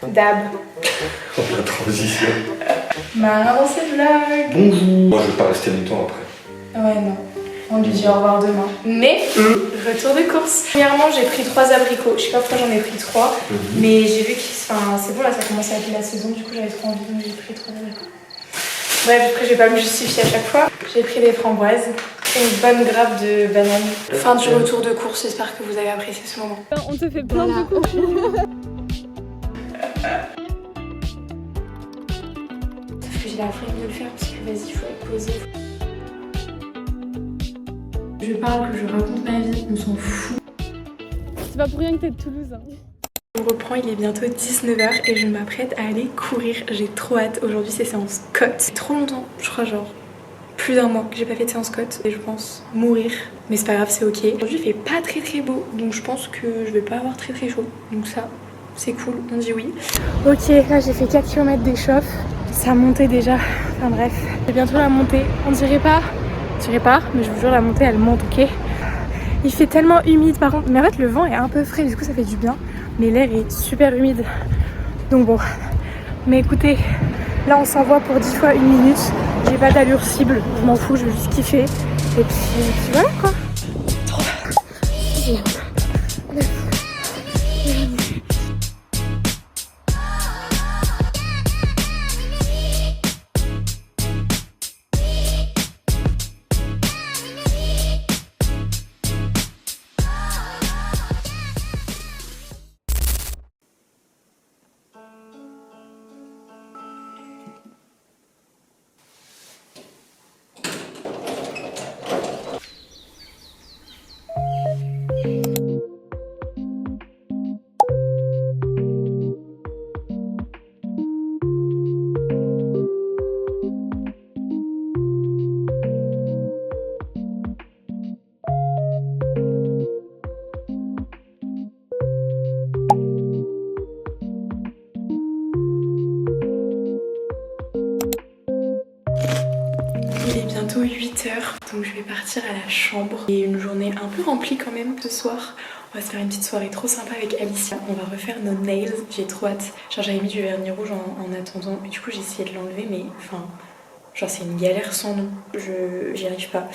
Dab. La transition. Marrant dans ces vlogs. Bonjour. Moi je vais pas rester longtemps après. Ouais, non. On lui dit au revoir demain. Mais, retour de course. Premièrement, j'ai pris 3 abricots. Je sais pas pourquoi j'en ai pris 3. Mais j'ai vu que c'est bon, là ça commence à être la saison. Du coup, j'avais trop envie, donc j'ai pris 3 abricots. Bref, après, je vais pas me justifier à chaque fois. J'ai pris des framboises et une bonne grappe de bananes. Fin du retour de course. J'espère que vous avez apprécié ce moment. On te fait plein de coups. Sauf que j'ai la flemme de le faire parce que vas-y, il faut être posé. Je parle, que je raconte ma vie, on s'en fout. C'est pas pour rien que t'es de Toulouse. Hein. On reprend, il est bientôt 19h et je m'apprête à aller courir. J'ai trop hâte. Aujourd'hui, c'est séance côte. C'est trop longtemps, je crois genre plus d'un mois que j'ai pas fait de séance côte et je pense mourir. Mais c'est pas grave, c'est ok. Aujourd'hui, il fait pas très beau, donc je pense que je vais pas avoir très chaud. Donc ça, c'est cool, on dit oui. Ok, là j'ai fait 4 km d'échauffe. Ça montait déjà, enfin bref. C'est bientôt la montée, on dirait pas, mais je vous jure la montée elle monte, ok. Il fait tellement humide par contre, mais en fait le vent est un peu frais, du coup ça fait du bien. Mais l'air est super humide, donc bon. Mais écoutez, là on s'envoie pour 10 fois 1 minute. J'ai pas d'allure cible, je m'en fous, je veux juste kiffer. Et puis voilà quoi. Trop. Il est bientôt 8h, donc je vais partir à la chambre. Et une journée un peu remplie quand même ce soir. On va se faire une petite soirée trop sympa avec Alicia. On va refaire nos nails, j'ai trop hâte. Genre j'avais mis du vernis rouge en attendant, et du coup j'ai essayé de l'enlever, mais enfin, genre c'est une galère sans nom. J'y arrive pas.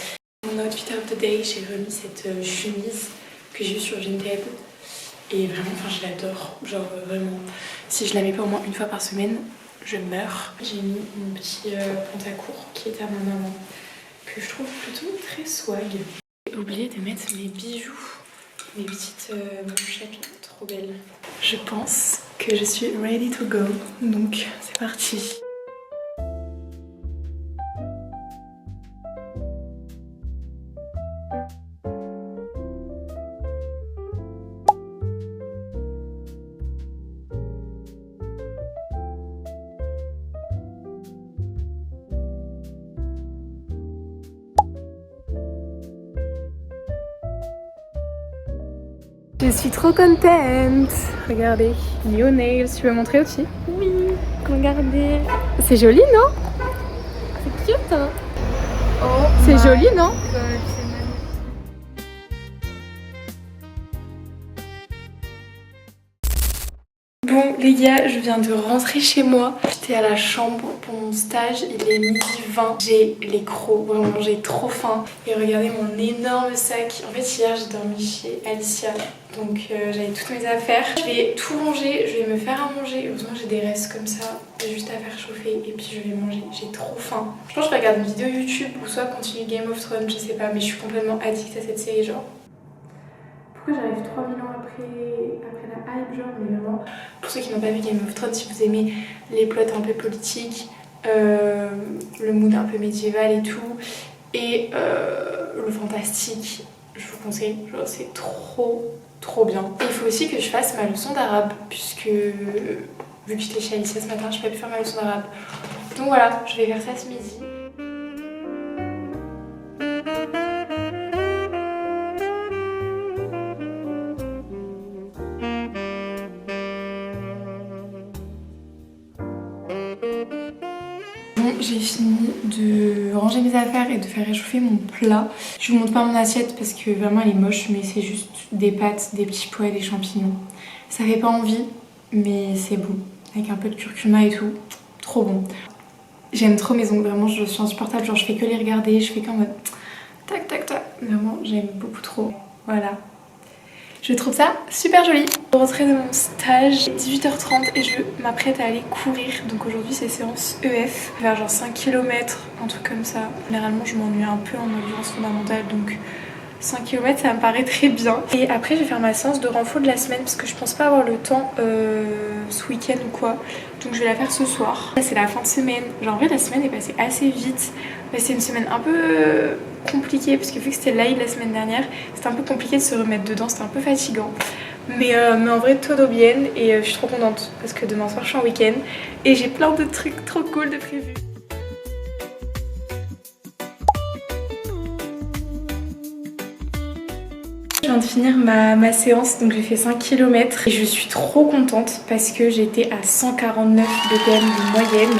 Mon outfit of the day, j'ai remis cette chemise que j'ai vue sur Vinted. Et vraiment, enfin je l'adore, genre vraiment. Si je la mets pas au moins une fois par semaine, je meurs. J'ai mis mon petit pantacourt qui est à ma maman, que je trouve plutôt très swag. J'ai oublié de mettre mes bijoux, mes petites manchettes là, trop belles. Je pense que je suis ready to go, donc c'est parti. Je suis trop contente. Regardez, Neo Nails, tu veux montrer aussi? Oui, regardez. C'est joli, non? C'est cute, hein? Oh, c'est joli, non? Bon les gars, je viens de rentrer chez moi. J'étais à la chambre pour mon stage, il est 12h20. J'ai les crocs, vraiment j'ai trop faim. Et regardez mon énorme sac. En fait hier j'ai dormi chez Alicia, donc j'avais toutes mes affaires. Je vais tout ranger, je vais me faire à manger. Heureusement j'ai des restes comme ça, j'ai juste à faire chauffer et puis je vais manger. J'ai trop faim. Je pense que je vais regarder une vidéo YouTube ou soit continuer Game of Thrones, je sais pas. Mais je suis complètement addict à cette série genre. Pourquoi j'arrive 3000 ans après la hype, genre, mais vraiment. Pour ceux qui n'ont pas vu Game of Thrones, si vous aimez les plots un peu politiques, le mood un peu médiéval et tout, et le fantastique, je vous conseille, genre c'est trop bien. Et il faut aussi que je fasse ma leçon d'arabe, puisque vu que j'étais chez Alicia ce matin, je n'ai pas pu faire ma leçon d'arabe. Donc voilà, je vais faire ça ce midi. J'ai fini de ranger mes affaires et de faire réchauffer mon plat. Je vous montre pas mon assiette parce que vraiment elle est moche, mais c'est juste des pâtes, des petits pois et des champignons. Ça fait pas envie, mais c'est bon. avec un peu de curcuma et tout. Trop bon. J'aime trop mes ongles, vraiment je suis insupportable, genre je fais que les regarder, je fais qu'en mode tac tac tac. Vraiment j'aime beaucoup trop. Voilà. Je trouve ça super joli. Je rentrer de mon stage, 18h30 et je m'apprête à aller courir. Donc aujourd'hui c'est séance EF, vers genre 5 km, un truc comme ça. Généralement je m'ennuie un peu en endurance fondamentale donc 5 km ça me paraît très bien. Et après je vais faire ma séance de renfo de la semaine parce que je pense pas avoir le temps ce week-end ou quoi. Donc je vais la faire ce soir. Là c'est la fin de semaine. Genre en vrai la semaine est passée assez vite. Mais c'est une semaine un peu compliquée parce que vu que c'était l'AI de la semaine dernière, c'était un peu compliqué de se remettre dedans, c'était un peu fatigant. Mais en vrai todo bien et je suis trop contente parce que demain soir je suis en week-end et j'ai plein de trucs trop cool de prévus. Je viens de finir ma séance, donc j'ai fait 5 km et je suis trop contente parce que j'étais à 149 BPM de moyenne.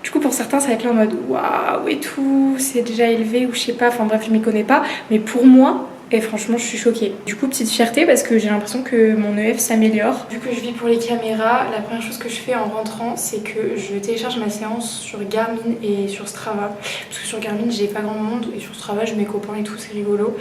Du coup pour certains ça va être là en mode waouh et tout, c'est déjà élevé ou je sais pas, enfin bref je m'y connais pas. Mais pour moi, et franchement je suis choquée. Du coup petite fierté parce que j'ai l'impression que mon EF s'améliore. Vu que je vis pour les caméras, la première chose que je fais en rentrant c'est que je télécharge ma séance sur Garmin et sur Strava. Parce que sur Garmin j'ai pas grand monde et sur Strava j'ai mes copains et tout, c'est rigolo.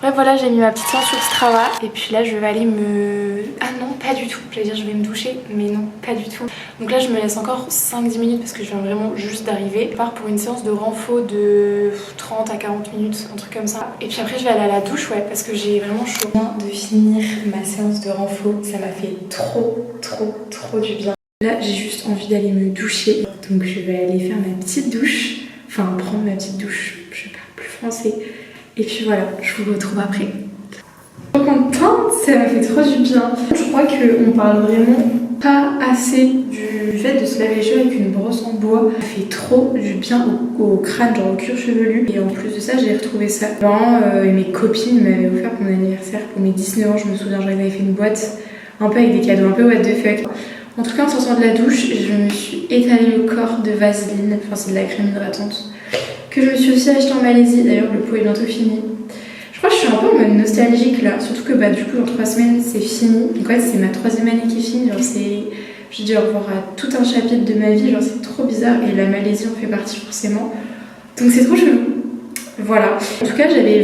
Bref voilà, j'ai mis ma petite séance sur Strava et puis là je vais aller me... Ah non pas du tout, j'allais dire je vais me doucher mais non pas du tout. Donc là je me laisse encore 5-10 minutes parce que je viens vraiment juste d'arriver. Je pars pour une séance de renfo de 30 à 40 minutes, un truc comme ça. Et puis après je vais aller à la douche ouais parce que j'ai vraiment chaud. Je viens de finir ma séance de renfo, ça m'a fait trop du bien. Là j'ai juste envie d'aller me doucher donc je vais aller faire ma petite douche. Enfin prendre ma petite douche, je sais pas, plus français. Et puis voilà, je vous retrouve après. Je suis contente, ça m'a fait trop du bien. Je crois qu'on parle vraiment pas assez du fait de se laver les cheveux avec une brosse en bois. Ça fait trop du bien au crâne, genre au cuir chevelu. Et en plus de ça, j'ai retrouvé ça. Mes copines m'avaient offert pour mon anniversaire, pour mes 19 ans, je me souviens, j'en avais fait une boîte un peu avec des cadeaux un peu what the fuck. En tout cas, en sortant de la douche, je me suis étalé le corps de Vaseline, enfin c'est de la crème hydratante, que je me suis aussi acheté en Malaisie. D'ailleurs le pot est bientôt fini. Je crois que je suis un peu en mode nostalgique là, surtout que du coup dans 3 semaines c'est fini. Donc en fait c'est ma 3e année qui est finie, genre je dis au revoir à tout un chapitre de ma vie, genre c'est trop bizarre et la Malaisie en fait partie forcément. Donc c'est trop chelou. Voilà. En tout cas j'avais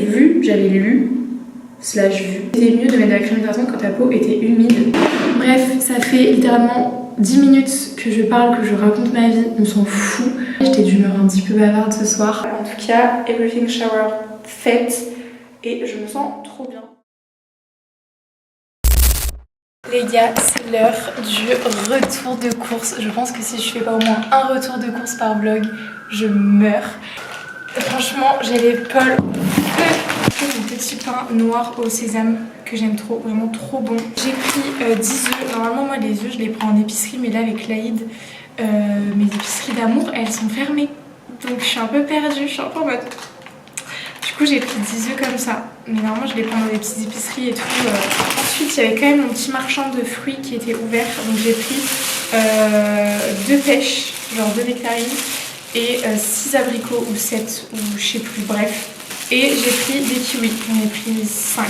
lu, c'était mieux de mettre de la crème hydratante quand ta peau était humide. Bref, ça fait littéralement 10 minutes que je parle, que je raconte ma vie, on s'en fout. J'étais d'humeur un petit peu bavarde ce soir. En tout cas, everything shower fait et je me sens trop bien. Les gars, c'est l'heure du retour de course. Je pense que si je fais pas au moins un retour de course par vlog, je meurs. Franchement, j'ai les l'épaule mon petit pain noir au sésame que j'aime trop, vraiment trop bon. J'ai pris 10 œufs. Normalement moi les œufs je les prends en épicerie mais là avec l'Aïd, mes épiceries d'amour elles sont fermées. Donc je suis un peu perdue, je suis un peu en mode... Du coup j'ai pris 10 œufs comme ça. Mais normalement je les prends dans des petites épiceries et tout. Ensuite il y avait quand même mon petit marchand de fruits qui était ouvert. Donc j'ai pris 2 pêches, genre 2 nectarines et 6 abricots ou 7 ou je sais plus, bref. Et j'ai pris des kiwis, j'en ai pris 5.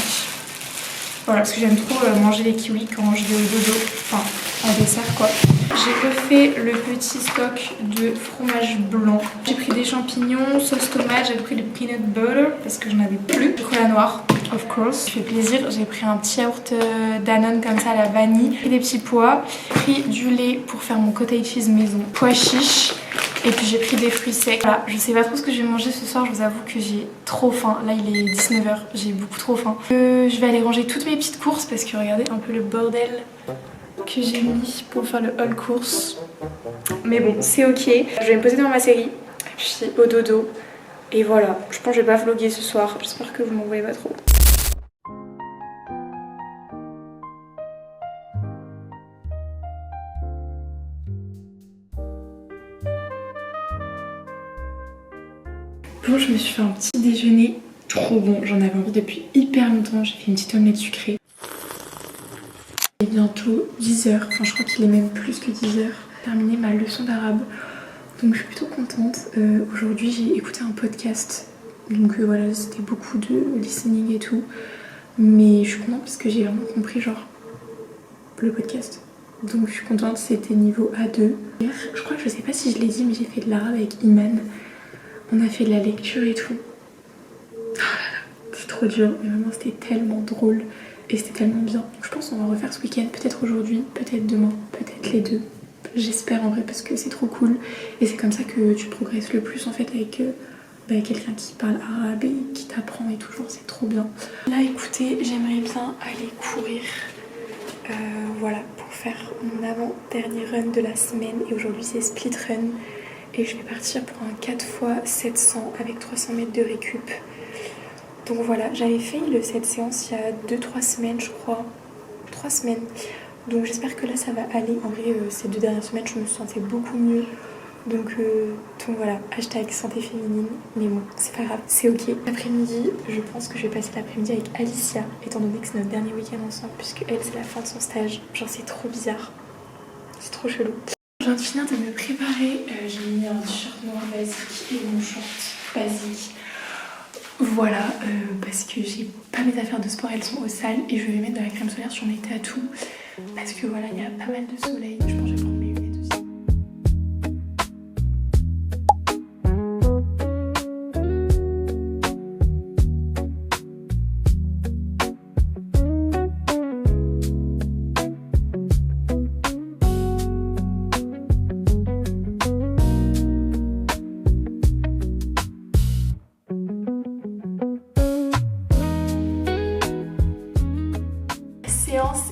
Voilà, parce que j'aime trop manger les kiwis quand je vais au dodo, enfin en dessert quoi. J'ai refait le petit stock de fromage blanc. J'ai pris des champignons, sauce tomate, j'ai pris le peanut butter parce que j'en avais plus. Chocolat noir, of course, ça fait plaisir. J'ai pris un petit yaourt Danone comme ça à la vanille et des petits pois. J'ai pris du lait pour faire mon cottage cheese maison, pois chiches. Et puis j'ai pris des fruits secs. Voilà, je sais pas trop ce que je vais manger ce soir, je vous avoue que j'ai trop faim. Là il est 19h, j'ai beaucoup trop faim. Je vais aller ranger toutes mes petites courses parce que regardez un peu le bordel que j'ai mis pour faire le haul course. Mais bon, c'est ok. Je vais me poser dans ma série, puis au dodo. Et voilà, je pense que je vais pas vlogger ce soir. J'espère que vous m'en voyez pas trop. Bon, je me suis fait un petit déjeuner trop bon, j'en avais envie depuis hyper longtemps. J'ai fait une petite omelette sucrée. Il est bientôt 10h, enfin je crois qu'il est même plus que 10h. J'ai terminé ma leçon d'arabe, donc je suis plutôt contente. Aujourd'hui j'ai écouté un podcast, donc voilà, c'était beaucoup de listening et tout. Mais je suis contente parce que j'ai vraiment compris genre le podcast. Donc je suis contente, c'était niveau A2. Je crois que je sais pas si je l'ai dit, mais j'ai fait de l'arabe avec Iman. On a fait de la lecture et tout. Oh là là, c'est trop dur, mais vraiment c'était tellement drôle et c'était tellement bien. Donc, je pense qu'on va refaire ce week-end, peut-être aujourd'hui, peut-être demain, peut-être les deux. J'espère en vrai parce que c'est trop cool et c'est comme ça que tu progresses le plus en fait avec quelqu'un qui parle arabe et qui t'apprend et tout, genre c'est trop bien. Là écoutez, j'aimerais bien aller courir. Voilà, pour faire mon avant-dernier run de la semaine. Et aujourd'hui c'est split run. Et je vais partir pour un 4x700 avec 300 mètres de récup. Donc voilà, j'avais fait cette séance il y a 2-3 semaines je crois. 3 semaines. Donc j'espère que là ça va aller. En vrai ces 2 dernières semaines je me sentais beaucoup mieux. Donc voilà, hashtag santé féminine, mais bon, c'est pas grave, c'est ok. L'après-midi, je pense que je vais passer l'après-midi avec Alicia, étant donné que c'est notre dernier week-end ensemble, puisque elle, c'est la fin de son stage. Genre, c'est trop bizarre, c'est trop chelou. Je viens de finir de me préparer, j'ai mis un t-shirt noir basique et mon short basique. Voilà, parce que j'ai pas mes affaires de sport, elles sont au sale, et je vais mettre de la crème solaire sur mes tatous, parce que voilà, il y a pas mal de soleil. Je pense que je vais prendre mes lunettes aussi.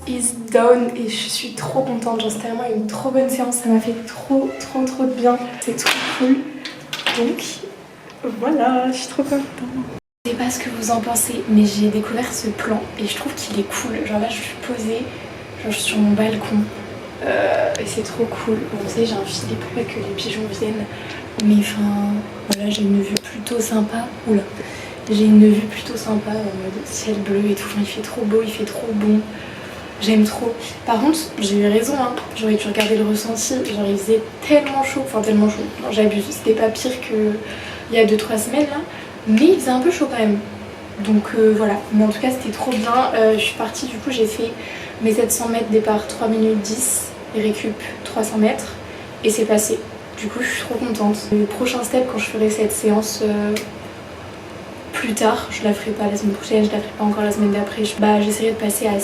Is done et je suis trop contente, genre c'était vraiment une trop bonne séance, ça m'a fait trop de bien, c'est trop cool, donc voilà, je suis trop contente. Je sais pas ce que vous en pensez, mais j'ai découvert ce plan et je trouve qu'il est cool, genre là je suis posée, genre je suis sur mon balcon et c'est trop cool. Bon vous savez j'ai un filet pour pas que les pigeons viennent, mais enfin voilà j'ai une vue plutôt sympa, oula, j'ai une vue plutôt sympa en mode ciel bleu et tout, enfin, il fait trop beau, il fait trop bon. J'aime trop. Par contre, j'ai eu raison, hein. J'aurais dû regarder le ressenti. Genre, il faisait tellement chaud. Enfin, tellement chaud. Non, j'abuse. C'était pas pire qu'il y a 2-3 semaines, là. Mais il faisait un peu chaud quand même. Donc, voilà. Mais en tout cas, c'était trop bien. Je suis partie, du coup, j'ai fait mes 700 mètres départ 3 minutes 10. Et récup 300 mètres. Et c'est passé. Du coup, je suis trop contente. Le prochain step, quand je ferai cette séance plus tard, je la ferai pas la semaine prochaine, je la ferai pas encore la semaine d'après. J'essaierai de passer à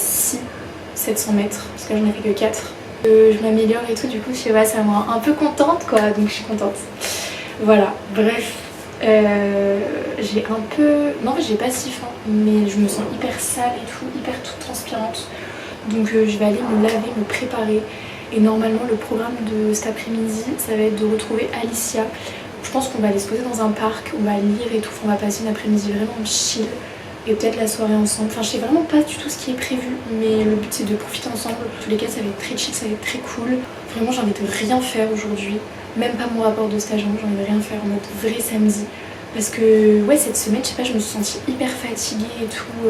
700 mètres, parce que là j'en ai fait que 4. Je m'améliore et tout, du coup je sais pas, ça me rend un peu contente quoi, donc je suis contente. Voilà, bref, j'ai un peu... Non mais j'ai pas si faim, mais je me sens hyper sale et tout, hyper toute transpirante. Donc je vais aller me laver, me préparer. Et normalement le programme de cet après-midi, ça va être de retrouver Alicia. Je pense qu'on va aller se poser dans un parc, on va lire et tout, on va passer une après-midi vraiment chill. Et peut-être la soirée ensemble. Enfin, je sais vraiment pas du tout ce qui est prévu, mais le but c'est de profiter ensemble. En tous les cas, ça va être très chill, ça va être très cool. Vraiment, j'ai envie de rien faire aujourd'hui. Même pas mon rapport de stage, j'ai envie de rien faire en mode vrai samedi. Parce que, ouais, cette semaine, je sais pas, je me suis sentie hyper fatiguée et tout.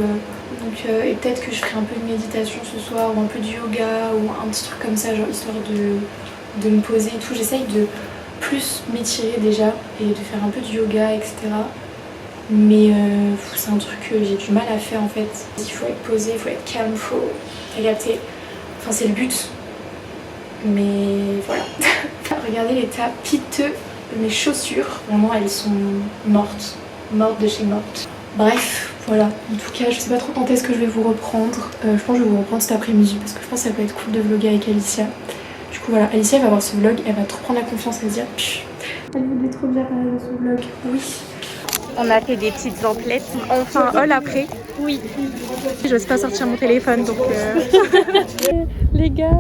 Et peut-être que je ferai un peu de méditation ce soir, ou un peu de yoga, ou un petit truc comme ça, genre histoire de me poser et tout. J'essaye de plus m'étirer déjà et de faire un peu de yoga, etc. Mais c'est un truc que j'ai du mal à faire en fait. Il faut être posé, il faut être calme, il faut adapter. Enfin c'est le but. Mais voilà. Regardez l'état piteux de mes chaussures. Vraiment elles sont mortes. Mortes de chez mortes. Bref, voilà. En tout cas je sais pas trop quand est-ce que je vais vous reprendre. Je pense que je vais vous reprendre cet après-midi parce que je pense que ça peut être cool de vlogger avec Alicia. Du coup voilà, Alicia elle va voir ce vlog, elle va trop prendre la confiance, elle va se dire elle voulait trop bien parler de ce vlog. Oui. On a fait des petites emplettes. On fait un haul après. Oui. J'ose pas sortir mon téléphone donc. Les gars,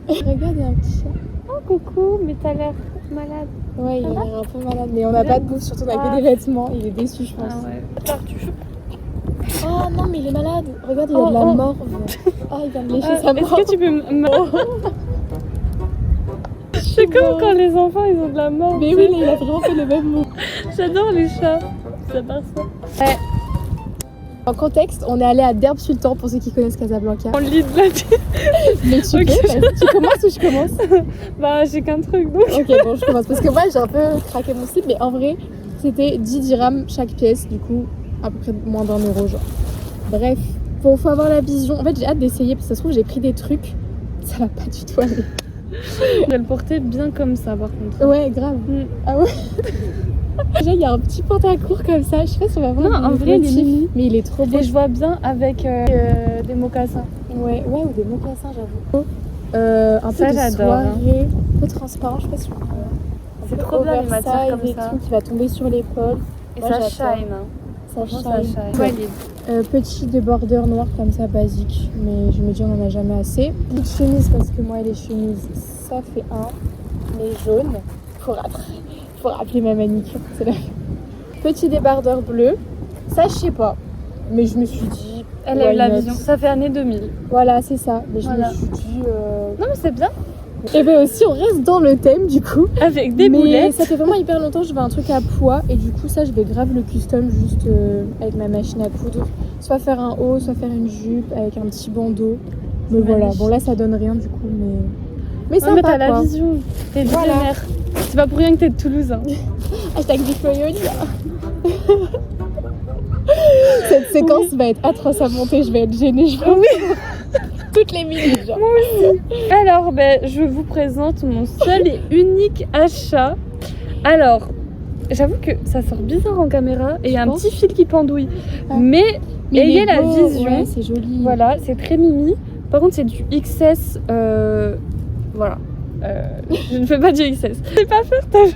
regarde, il y a un petit chat. Oh coucou, mais t'as l'air malade. Ouais, il a l'air un peu malade, mais on n'a pas de bouffe, surtout on a que des vêtements. Il est déçu, je pense. Ah ouais. Oh non, mais il est malade. Regarde, il a de la morve. Oh, il vient de lécher sa morve. Est-ce que tu peux C'est comme quand les enfants ils ont de la mort. Mais oui, il a vraiment fait le même mot. J'adore les chats. J'adore ça. Ouais. En contexte, on est allé à Derbe Sultan pour ceux qui connaissent Casablanca. On lit de la vie. Mais tu Ok. peux, vas-y, tu commences ou je commence? Bah j'ai qu'un truc donc. Ok, bon, je commence. Parce que moi, j'ai un peu craqué mon slip, mais en vrai, c'était 10 dirhams chaque pièce, du coup, à peu près moins d'1 euro, genre. Bref, faut avoir la vision. En fait, j'ai hâte d'essayer parce que ça se trouve, j'ai pris des trucs. Ça va pas du tout aller. Je vais le porter bien comme ça par contre. Ouais, grave. Ah ouais. Déjà, il y a un petit pantalon comme ça. Je sais pas si on va voir. Non, en vrai, il est mini. Mais il est trop beau. Et je vois bien avec des mocassins. Ouais, ou des mocassins, j'avoue. Un Ça, peu de j'adore, hein. soirée, un peu transparent, je sais pas si on peut. C'est trop bien les matières comme et ça. tout qui va tomber sur l'épaule. Et Moi, ça j'adore. shine. Hein. Ça Franchement, ça shine. shine. Ouais. Petit débordeur noir comme ça, basique. Mais je me dis, on en a jamais assez. Petite chemise parce que moi, les chemises, ça fait un. Mais jaune, faut rappeler ma manicure. C'est la... Petit débardeur bleu. Ça, je sais pas. Mais je me suis dit. Elle a eu la why not. vision. Ça fait année 2000. Voilà, c'est ça. Mais Voilà. je me suis dit. Non mais c'est bien. Et bien aussi, on reste dans le thème du coup. Avec des mais boulettes. ça fait vraiment hyper longtemps que je veux un truc à poids. Et du coup, ça, je vais grave le custom juste avec ma machine à coudre. Soit faire un haut, soit faire une jupe avec un petit bandeau. Mais voilà, bon là, ça donne rien du coup. Mais Non, mais sympa t'as la quoi. vision. T'es Voilà. visionnaire. C'est pas pour rien que t'es de Toulouse. Hein. Hashtag Victorioli. Cette séquence va être atroce à monter, je vais être gênée. Je vais toutes les minutes. Genre. Alors, je vous présente mon seul et unique achat. Alors, j'avoue que ça sort bizarre en caméra et il y a un penses petit fil qui pendouille. Ah. Mais il ayez est la beau, vision. ouais, c'est joli. Voilà, c'est très mimi. Par contre, c'est du XS. Voilà. Je ne fais pas du XS. C'est pas faire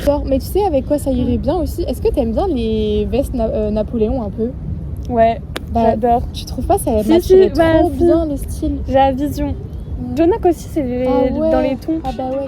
Genre, mais tu sais avec quoi ça irait bien aussi? Est-ce que t'aimes bien les vestes Napoléon un peu? Ouais, j'adore. Tu trouves pas ça Si, matcherait si, bah, trop si. bien le style? J'ai la vision. Jonak aussi, c'est Ah ouais. dans les tons. Ah bah ouais,